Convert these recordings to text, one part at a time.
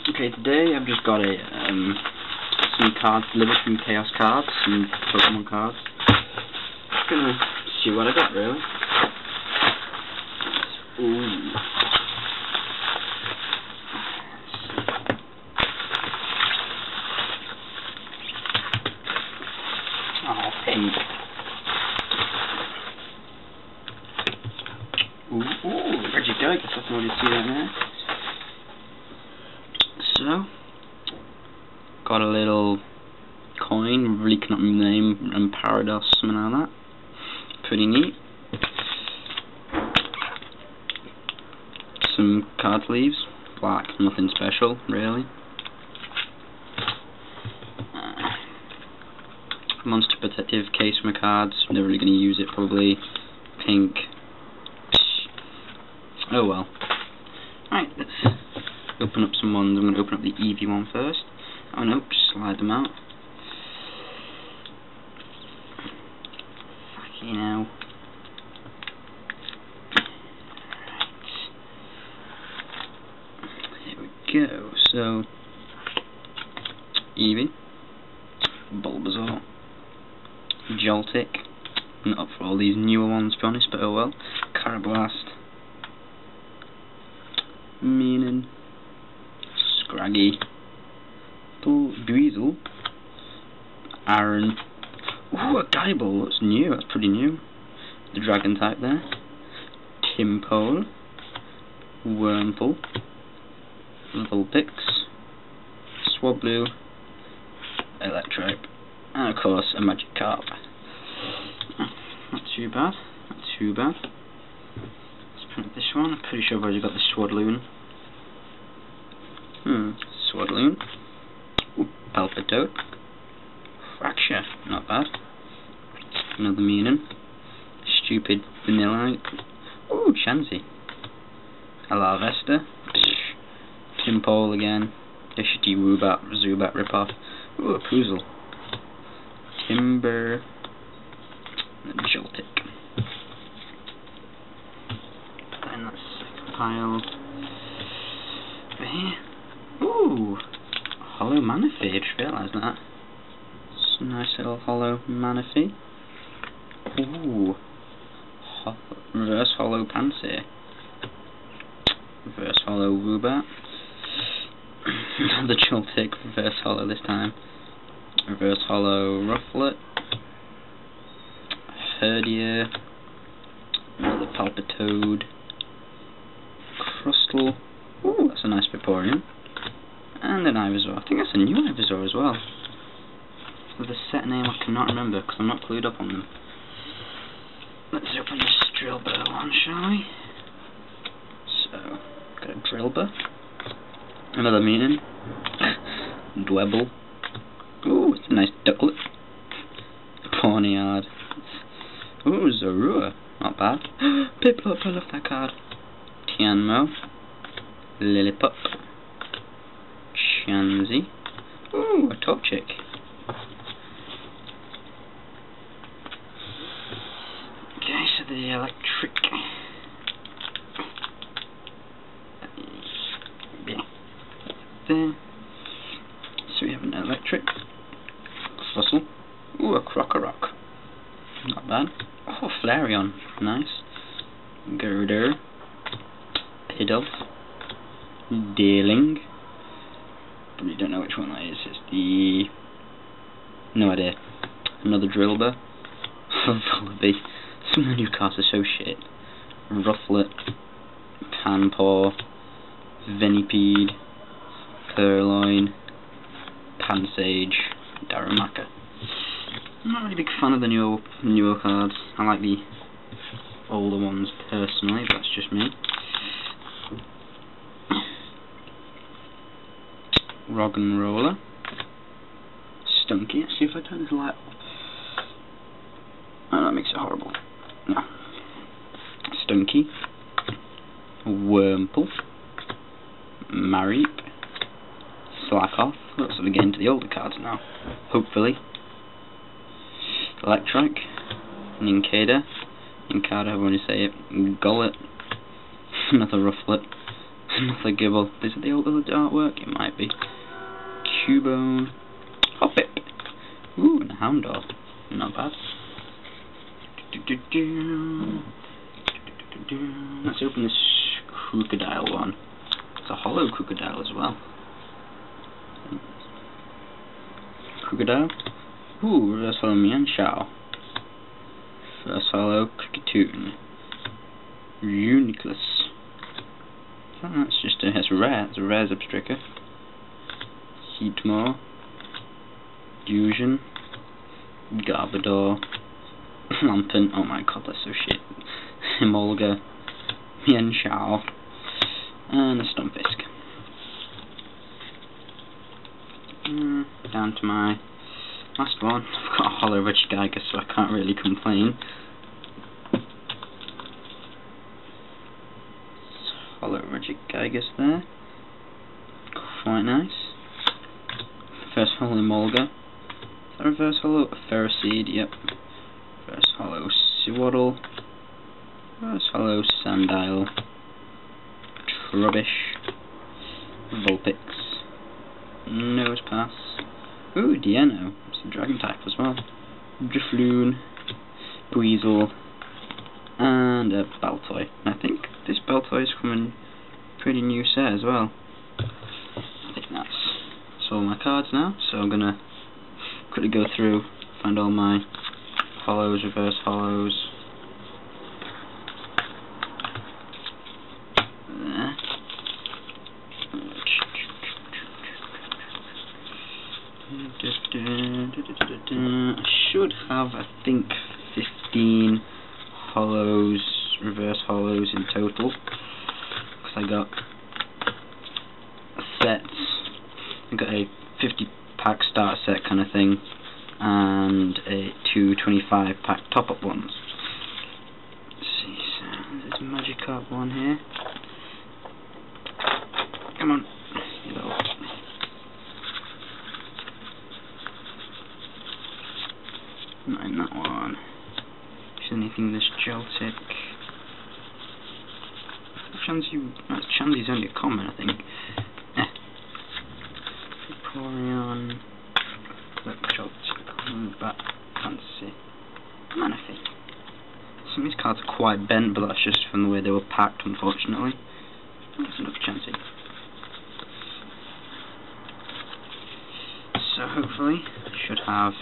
Okay, today I've just got some cards delivered from Chaos Cards, some Pokemon cards. Just gonna see what I got, really. Ooh. Oh, pink. Ooh, Regigigas, I can already see that there. So, got a little coin, really cannot remember the name, and Parados, something like that. Pretty neat. Some card sleeves, black, nothing special, really. Monster protective case for my cards, never really going to use it, probably. Pink. Oh well. Right, let's open up some ones. I'm going to open up the Eevee one first. Oh no, just slide them out. Fucking hell. Right. Here we go. So, Eevee, Bulbasaur, Joltik. Not up for all these newer ones, to be honest, but oh well. Carablast, Meanin, Scraggy, Dweezil, Aaron. Ooh, a Guyball, that's new, that's pretty new. The Dragon type there. Timpole, Wurmple, Vulpix, Swablu, Electrike, and of course a Magikarp. Not too bad, not too bad. Let's print this one. I'm pretty sure I've already got the Swadloon. Swadloon. Ooh, Palpitoad. Fracture, not bad. Another Meanin. Stupid Vanillite. Ooh, Chansey. Alarvesta. Timpole again. Ishiti Zubat ripoff. Ooh, a Poozle. Timber. And Joltik. Then that second pile over here. Ooh! Hollow Manaphy, I just realised that. It's a nice little hollow Manaphy. Ooh! Reverse hollow Pansear. Reverse hollow Woobat. Another Joltik, reverse hollow this time. Reverse hollow Rufflet. Herdier, another Palpitoad, Crustle, ooh, that's a nice Vaporeon, and an Ivysaur. I think that's a new Ivysaur as well. With a set name I cannot remember because I'm not clued up on them. Let's open this Drillbur one, shall we? So, got a Drillbur, another Meanin, Dwebble, ooh, it's a nice Ducklet, Pawniard. Ooh, Zorua, not bad. Piplup, I love that card. Tianmo, Lillipup, Chansey, ooh, a Torchic. Okay, so the electric. Yeah. There. So we have an electric. Fossil. Ooh, a Crocorock. Not bad. Oh, Flareon, nice. Girder, Pidove, Deerling. Probably don't know which one that is. It's the... no idea. Another Drillbur. Volibee. Some of the new cards are so shit. Rufflet, Panpour, Venipede, Purloin, Pansage, Darumaka. I'm not really a big fan of the newer cards. I like the older ones personally, but that's just me. Roggenrola, Stunky. Let's see if I turn this light off. Oh, that makes it horrible. No. Stunky, Wurmple, Mareep, Slakoth. Let's sort of get into the older cards now, hopefully. Electrike, Nincada, however you want to say it, Golett, another Rufflet, Another Gibble. Is it the old artwork? It might be. Cubone. Hoppip. Ooh, and a Houndour. Not bad. Let's open this Crocodile one. It's a hollow Crocodile as well. Crocodile. Ooh, reverse hollow Mienshao. First hollow Kricketune. Uniclus. Oh, that's just it's rare. It's a rare Zebstrika. Heatmore. Fusion. Garbodor. Lampent. Oh my god, that's so shit. Emolga. Mienshao. And a Stunfisk. Down to my last one. I've got a hollow Regigigas, so I can't really complain. Hollow Regigigas there. Quite nice. First hollow Emolga. Is that reverse hollow? Ferroseed, yep. First hollow Sewaddle. First hollow Sandile. Trubbish. Vulpix. Nosepass. Ooh, Dieno. It's a dragon type as well. Drifloon. Buizel. And a Baltoy. I think this Baltoy is from a pretty new set as well. I think that's all my cards now, so I'm gonna quickly go through, find all my hollows, reverse hollows. There. I should have, I think, 15 hollows, reverse hollows in total, because I got a set, I got a 50-pack start set kind of thing, and a 2 25-pack top-up ones. Let's see, so there's a Magikarp one here. Come on, you little. Not in that one. Is there anything this Joltik? Chansey's only a common, I think. Vaporeon. Joltik. Bat. Fancy. Manaphy. Some of these cards are quite bent, but that's just from the way they were packed, unfortunately. There's another Chansey. So hopefully, I should have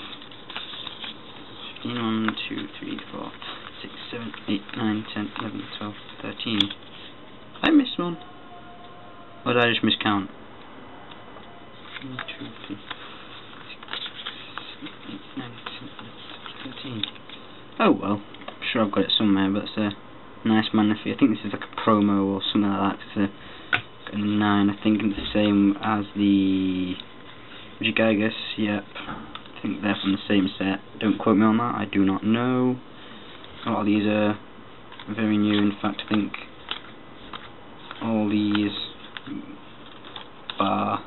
1, 2, 3, 4, 6, 7, 8, 9, 10, 11, 12, 13. I missed one. Or did I just miscount? 1, 2, 3, 6, 7, 8, 9, 10, 11, 13. Oh well, I'm sure I've got it somewhere, but it's a nice Manaphy. I think this is like a promo or something like that. It's a 9, I think it's the same as the Regigigas, yep. I think they're from the same set. Don't quote me on that, I do not know. A lot of these are very new, in fact I think all these bar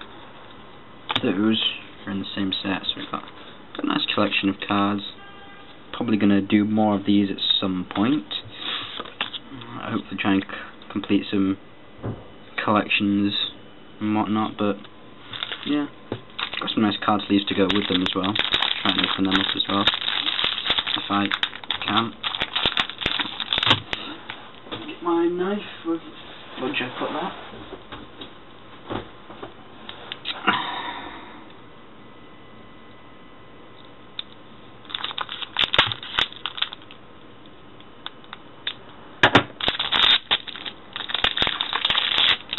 those are in the same set, so we've got a nice collection of cards. Probably going to do more of these at some point. I hopefully try and complete some collections and whatnot, but yeah. Got some nice card sleeves to go with them as well. Try and open them up as well, if I can. Get my knife. Where'd I put that?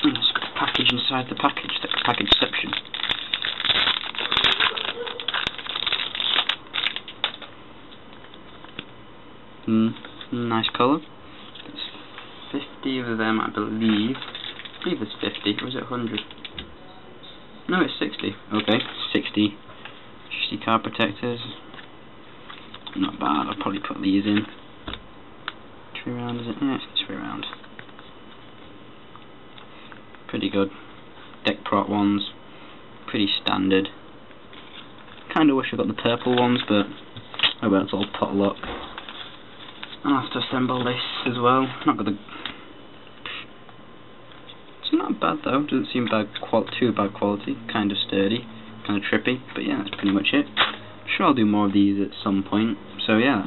It's got a package inside the package. The package section. Nice colour. There's 50 of them, I believe. I believe there's 50, or is it 100? No, it's 60. Okay, 60 card protectors. Not bad, I'll probably put these in. 3 round, is it? Yeah, it's 3 round. Pretty good. Deck prot ones. Pretty standard. Kinda wish I got the purple ones, but oh well, it's all pot luck. I'll have to assemble this as well. Not got the. It's not a bad though, doesn't seem too bad quality, kind of sturdy, kind of trippy, but yeah, that's pretty much it. Sure, I'll do more of these at some point, so yeah,